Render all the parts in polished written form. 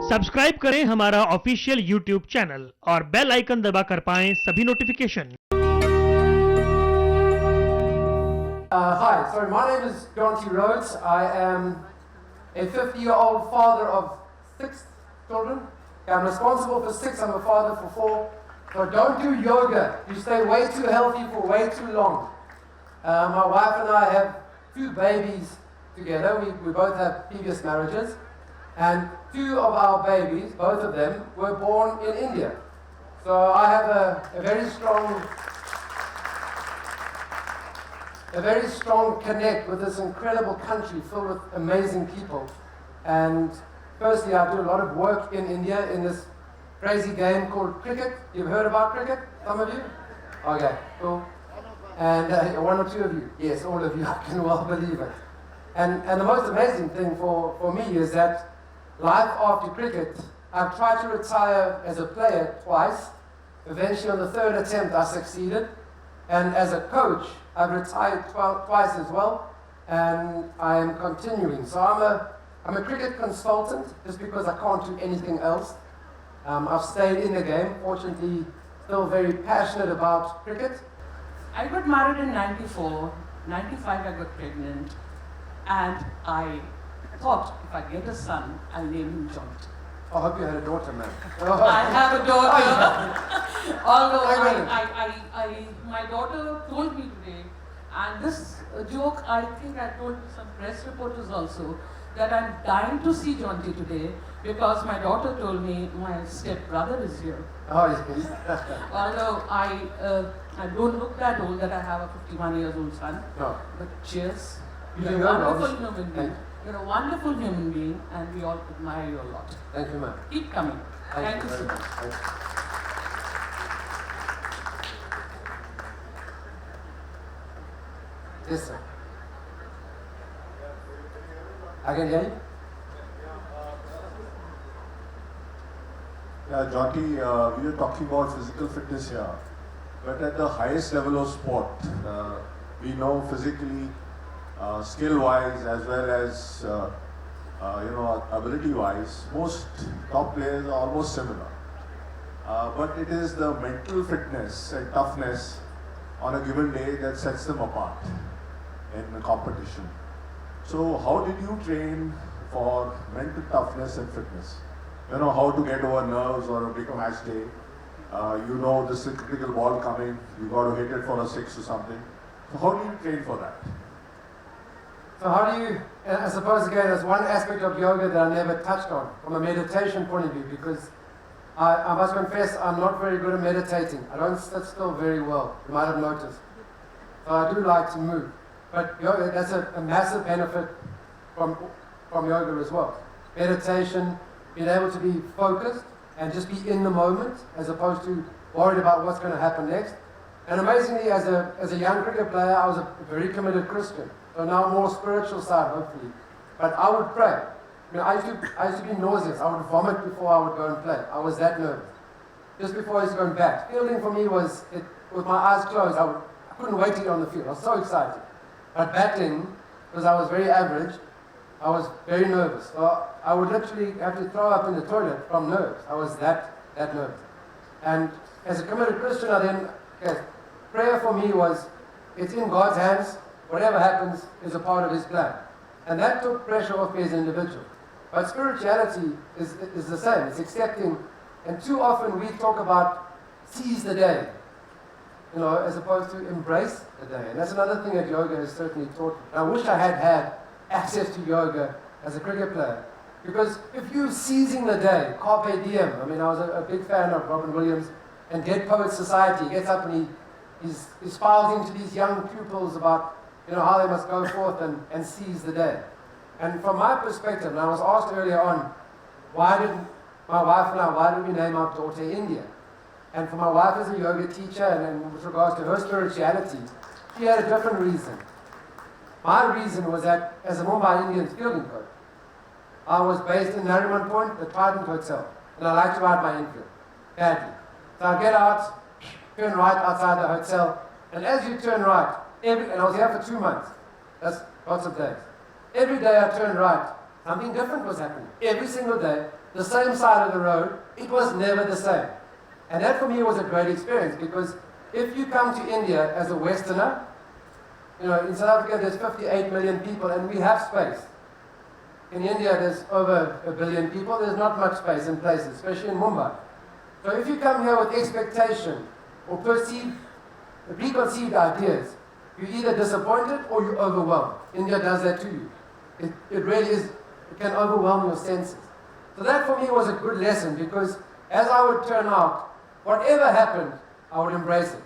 Subscribe करें हमारा official YouTube channel और बेल आइकन दबाकर पाएं सभी notification. Hi, sorry, my name is Jonty Rhodes. I am a 50-year-old father of 6 children. I'm responsible for 6, I'm a father for 4. So don't do yoga. You stay way too healthy for way too long. My wife and I have 2 babies together. We both have previous marriages. And 2 of our babies, both of them, were born in India. So I have a very strong connect with this incredible country filled with amazing people. And firstly, I do a lot of work in India in this crazy game called cricket. You've heard about cricket, some of you? Okay, cool. And 1 or 2 of you. Yes, all of you, I can well believe it. And the most amazing thing for me is that life after cricket, I've tried to retire as a player twice. Eventually on the 3rd attempt I succeeded. And as a coach, I've retired twice as well. And I am continuing. So I'm a cricket consultant just because I can't do anything else. I've stayed in the game, fortunately still very passionate about cricket. I got married in 94, 95 I got pregnant, and I thought if I get a son, I'll name him Jonty. I hope you had a daughter, man. I have a daughter, although my daughter told me today, and this joke I think I told some press reporters also, that I'm dying to see Jonty today because my daughter told me my step-brother is here. Oh, yes. Although I don't look that old, that I have a 51-year-old son. No. But cheers. You're You're a wonderful obviously. human being. You're a wonderful human being, and we all admire you a lot. Thank you, ma'am. Keep coming. Thank you so very much. Thank you. Yes, sir. I can hear you. Yeah, Jonty, we are talking about physical fitness here, but at the highest level of sport, we know physically, skill-wise, as well as ability-wise, most top players are almost similar. But it is the mental fitness and toughness on a given day that sets them apart in competition. So, how did you train for mental toughness and fitness? You know how to get over nerves or a big match day. You know this is a critical ball coming. You got to hit it for a 6 or something. So, how do you train for that? So how do you, I suppose again, there's one aspect of yoga that I never touched on from a meditation point of view, because I must confess I'm not very good at meditating. I don't sit still very well, you might have noticed. So I do like to move. But yoga, that's a massive benefit from yoga as well. Meditation, being able to be focused and just be in the moment as opposed to worried about what's going to happen next. And amazingly, as a young cricket player, I was a very committed Christian. So now more spiritual side, hopefully. But I would pray. I mean, I used to be nauseous. I would vomit before I would go and play. I was that nervous. Just before I used to go and bat. Fielding for me was, with my eyes closed, I couldn't wait to get on the field. I was so excited. But batting, because I was very average, I was very nervous. So I would literally have to throw up in the toilet from nerves. I was that nervous. And as a committed Christian, prayer for me was, it's in God's hands. Whatever happens is a part of His plan. And that took pressure off me as an individual. But spirituality is the same. It's accepting. And too often we talk about seize the day, as opposed to embrace the day. And that's another thing that yoga has certainly taught me. I wish I had access to yoga as a cricket player. Because if you're seizing the day, carpe diem. I mean, I was a big fan of Robin Williams and Dead Poets Society. He gets up and he espousing to these young pupils about how they must go forth and seize the day. And from my perspective, and I was asked earlier on, why did we name our daughter India? And for my wife as a yoga teacher, and with regards to her spirituality, she had a different reason. My reason was that as a Mumbai Indians fielding coach, I was based in Nariman Point, the Trident Hotel, and I like to ride my infield, badly. So I get out, turn right outside the hotel, and as you turn right, and I was here for 2 months. That's lots of days. Every day I turned right, Something different was happening. Every single day, the same side of the road, it was never the same. And that for me was a great experience, because if you come to India as a Westerner, you know, in South Africa there's 58 million people and we have space. In India there's over 1 billion people, there's not much space in places, especially in Mumbai. So if you come here with expectation or preconceived ideas, you're either disappointed or you're overwhelmed. India does that to you. It really is, it can overwhelm your senses. So that for me was a good lesson, because as I would turn out, whatever happened, I would embrace it.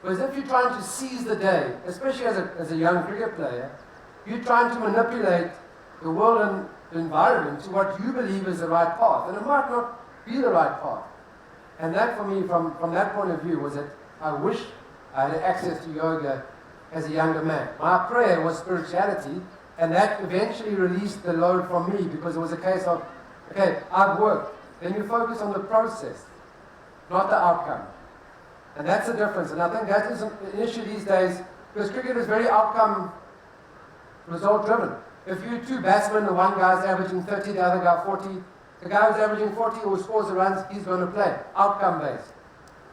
Because if you're trying to seize the day, especially as a young cricket player, you're trying to manipulate the world and the environment to what you believe is the right path. And it might not be the right path. And that for me, from that point of view, was that I wish I had access to yoga as a younger man. My prayer was spirituality, and that eventually released the load from me, because it was a case of, okay, I've worked. Then you focus on the process, not the outcome. And that's the difference. And I think that is an issue these days, because cricket is very outcome result driven. If you two batsmen, the one guy's averaging 30, the other guy 40, the guy who's averaging 40 who scores the runs, he's going to play. Outcome based.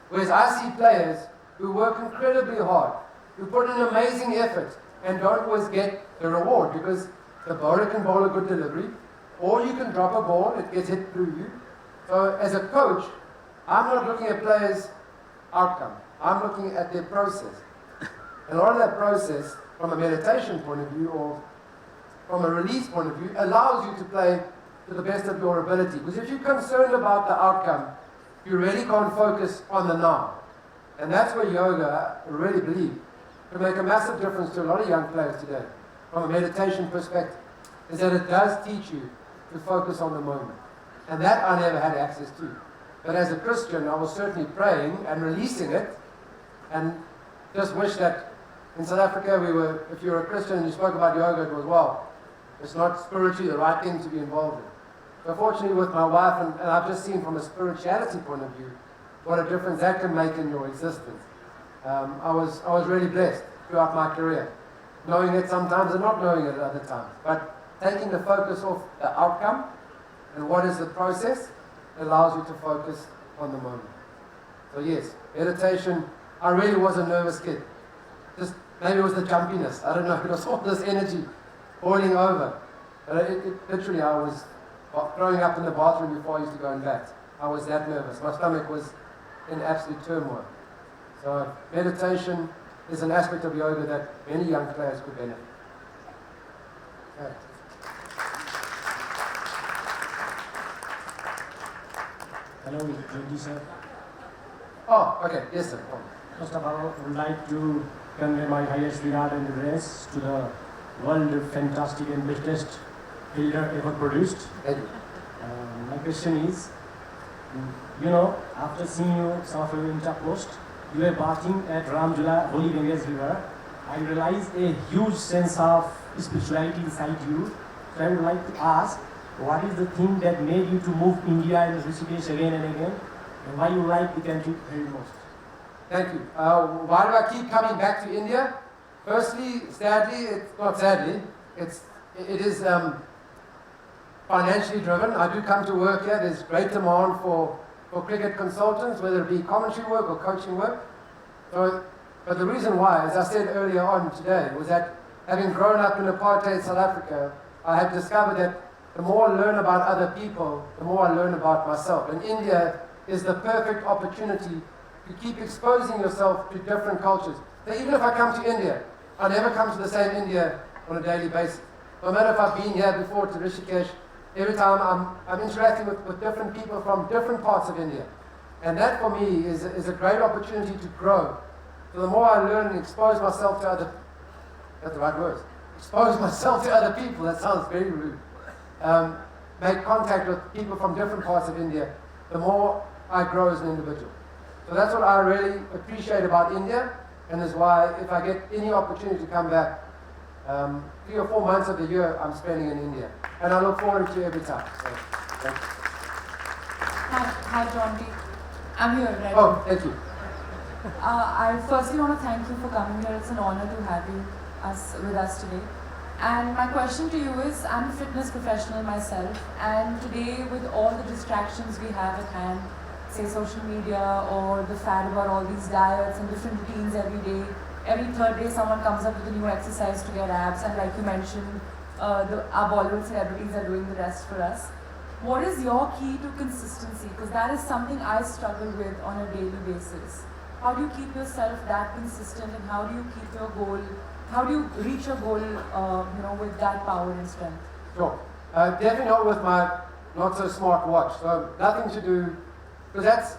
Whereas I see players who work incredibly hard, who put in amazing effort and don't always get the reward, because the bowler can bowl a good delivery, or you can drop a ball, it gets hit through you. So as a coach, I'm not looking at players' outcome. I'm looking at their process. And a lot of that process, from a meditation point of view or from a release point of view, allows you to play to the best of your ability. Because if you're concerned about the outcome, you really can't focus on the now. And that's where yoga, I really believe, can make a massive difference to a lot of young players today, from a meditation perspective, is that it does teach you to focus on the moment. And that I never had access to. But as a Christian, I was certainly praying and releasing it, and just wish that in South Africa if you were a Christian and you spoke about yoga, it was, well, it's not spiritually the right thing to be involved in. But fortunately with my wife, and I've just seen from a spirituality point of view, what a difference that can make in your existence. I was really blessed throughout my career, knowing it sometimes and not knowing it at other times. But taking the focus off the outcome and what is the process allows you to focus on the moment. So yes, meditation, I really was a nervous kid. Just maybe it was the jumpiness, I don't know, it was all this energy boiling over. But literally I was throwing up in the bathroom before I used to go and bat. I was that nervous. My stomach was in absolute turmoil. So meditation is an aspect of yoga that many young players could benefit. Okay. Hello, Jonty sir. Oh, okay. Yes, sir. First of all, I would like to convey my highest regard and reverence to the world fantastic and bestest fielder ever produced. Thank you. My question is, you know, after seeing you, some of you interpost, you were bathing at Ramjula, Holy Ganges River. I realized a huge sense of spirituality inside you. So I would like to ask, what is the thing that made you to move India and Rishikesh again and again, and why you like the country very most? Thank you. Why do I keep coming back to India? Firstly, sadly, it is financially driven. I do come to work here. There's great demand for cricket consultants, whether it be commentary work or coaching work. So, but the reason why, as I said earlier on today, was that having grown up in apartheid South Africa, I have discovered that the more I learn about other people, the more I learn about myself. And India is the perfect opportunity to keep exposing yourself to different cultures. So even if I come to India, I never come to the same India on a daily basis. No matter if I've been here before to Rishikesh, every time I'm interacting with different people from different parts of India. And that for me is a great opportunity to grow. So the more I learn and expose myself to other, that's the right words, expose myself to other people, that sounds very rude. Make contact with people from different parts of India, the more I grow as an individual. So that's what I really appreciate about India, and is why if I get any opportunity to come back, 3 or 4 months of the year I'm spending in India. And I look forward to every time. So, thank you. Hi, Jonty. I'm here, right? Oh, thank you. I firstly want to thank you for coming here. It's an honor to have you with us today. And my question to you is, I'm a fitness professional myself, and today with all the distractions we have at hand, say social media or the fad about all these diets and different routines every day, every third day someone comes up with a new exercise to get abs, and like you mentioned, our Bollywood celebrities are doing the rest for us. What is your key to consistency? Because that is something I struggle with on a daily basis. How do you keep yourself that consistent, and how do you keep your goal? How do you reach your goal, with that power and strength? Sure. Definitely not with my not so smart watch. So nothing to do, because that's,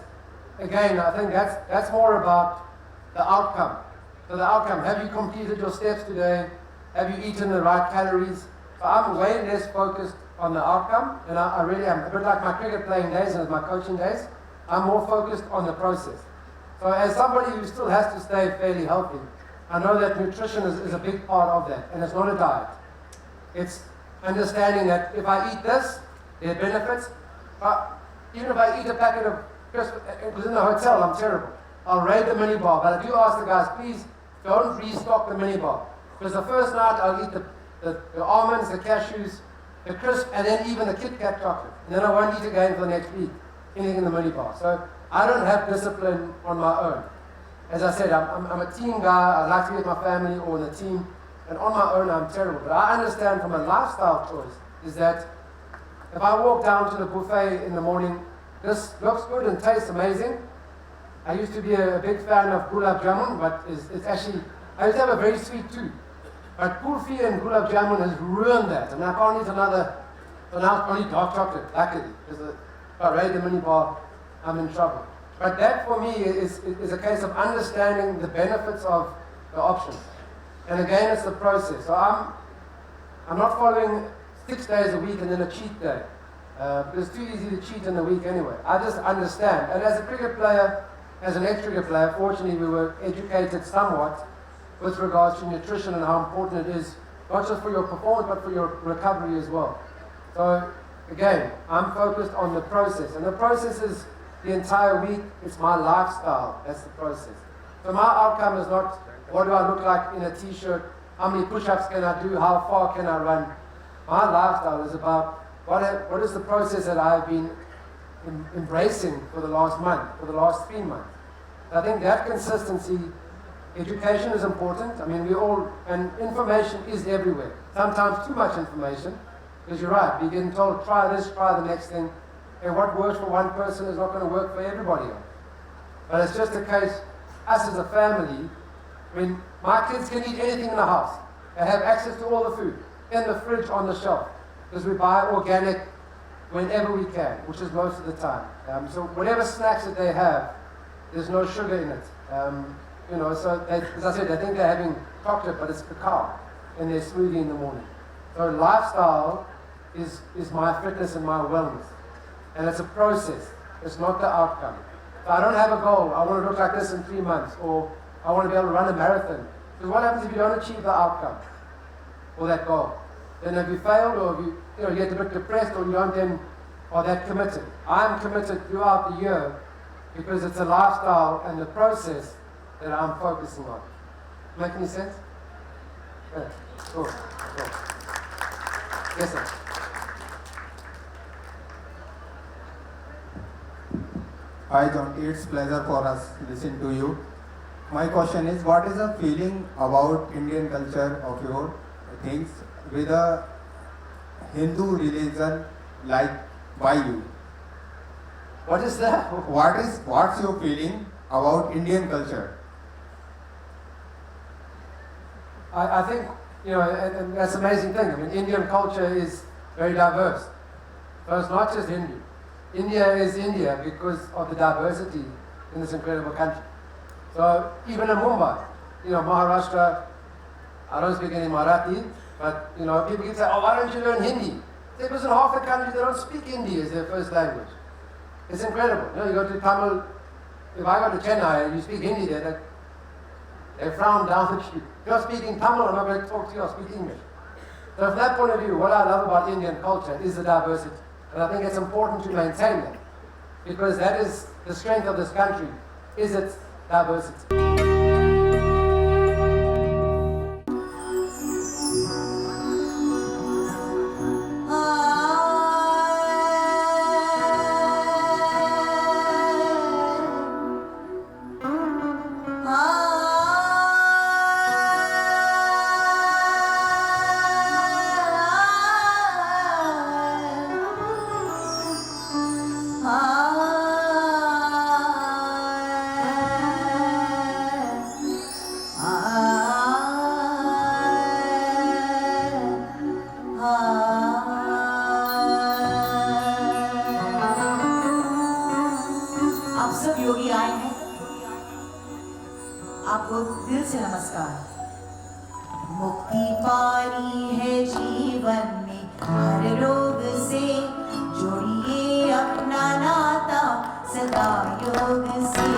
again, I think that's more about the outcome. So the outcome, have you completed your steps today? Have you eaten the right calories? So I'm way less focused on the outcome, and I really am. A bit like my cricket playing days and my coaching days, I'm more focused on the process. So as somebody who still has to stay fairly healthy, I know that nutrition is a big part of that, and it's not a diet. It's understanding that if I eat this, there are benefits. Even if I eat a packet of crisps within the hotel, I'm terrible. I'll raid the mini bar, but I do ask the guys, please don't restock the mini bar. Because the first night I'll eat the almonds, the cashews, the crisp, and then even the Kit Kat chocolate. And then I won't eat again for the next week, anything in the mini bar. So I don't have discipline on my own. As I said, I'm a team guy. I like to be with my family or the team. And on my own, I'm terrible. But I understand from a lifestyle choice is that if I walk down to the buffet in the morning, this looks good and tastes amazing. I used to be a big fan of gulab jamun, but it's actually, I used to have a very sweet tooth. But kulfi and gulab jamun has ruined that. And I can't eat another, so now it's only dark chocolate, luckily. Because if I raid the mini bar, I'm in trouble. But that for me is a case of understanding the benefits of the options. And again, it's the process. So I'm not following 6 days a week and then a cheat day. It's too easy to cheat in the week anyway. I just understand. And as a cricket player, as an ex-cricket player, fortunately we were educated somewhat with regards to nutrition and how important it is, not just for your performance, but for your recovery as well. So again, I'm focused on the process. And the process is the entire week. It's my lifestyle. That's the process. So my outcome is not what do I look like in a t-shirt, how many push-ups can I do, how far can I run. My lifestyle is about what is the process that I've been embracing for the last month, for the last 3 months. I think that consistency, education is important. I mean, and information is everywhere. Sometimes too much information, because you're right, you're getting told, try this, try the next thing, and what works for one person is not going to work for everybody else. But it's just a case, us as a family, I mean, my kids can eat anything in the house. They have access to all the food, in the fridge, on the shelf, because we buy organic whenever we can, which is most of the time. So whatever snacks that they have, there's no sugar in it. So as I said, I think they're having chocolate, but it's cacao in their smoothie in the morning. So lifestyle is my fitness and my wellness. And it's a process. It's not the outcome. So I don't have a goal. I want to look like this in 3 months, or I want to be able to run a marathon. Because what happens if you don't achieve the outcome or that goal? Then have you failed, or have you get a bit depressed, or you don't then are that committed? I'm committed throughout the year because it's a lifestyle and the process that I'm focusing on. Make any sense? Yeah. Sure. Yes, sir. Hi Jonty, it's pleasure for us listen to you. My question is, what is the feeling about Indian culture of your things with a Hindu religion like by you? What is that? What's your feeling about Indian culture? I think, and that's an amazing thing. I mean, Indian culture is very diverse. So it's not just Hindu. India is India because of the diversity in this incredible country. So even in Mumbai, Maharashtra, I don't speak any Marathi, but people can say, oh, why don't you learn Hindi? Because in half the country they don't speak Hindi as their first language. It's incredible. You go to Tamil, if I go to Chennai and you speak Hindi there, they frown down at you. You're speaking Tamil, I'm not going to talk to you, I'll speak English. So from that point of view, what I love about Indian culture is the diversity. And I think it's important to maintain that, because that is the strength of this country, is its diversity. आपको दिल से नमस्कार। मुक्ति पानी है जीवन में हर रोग से, जोड़िए अपना नाता सदा योग से।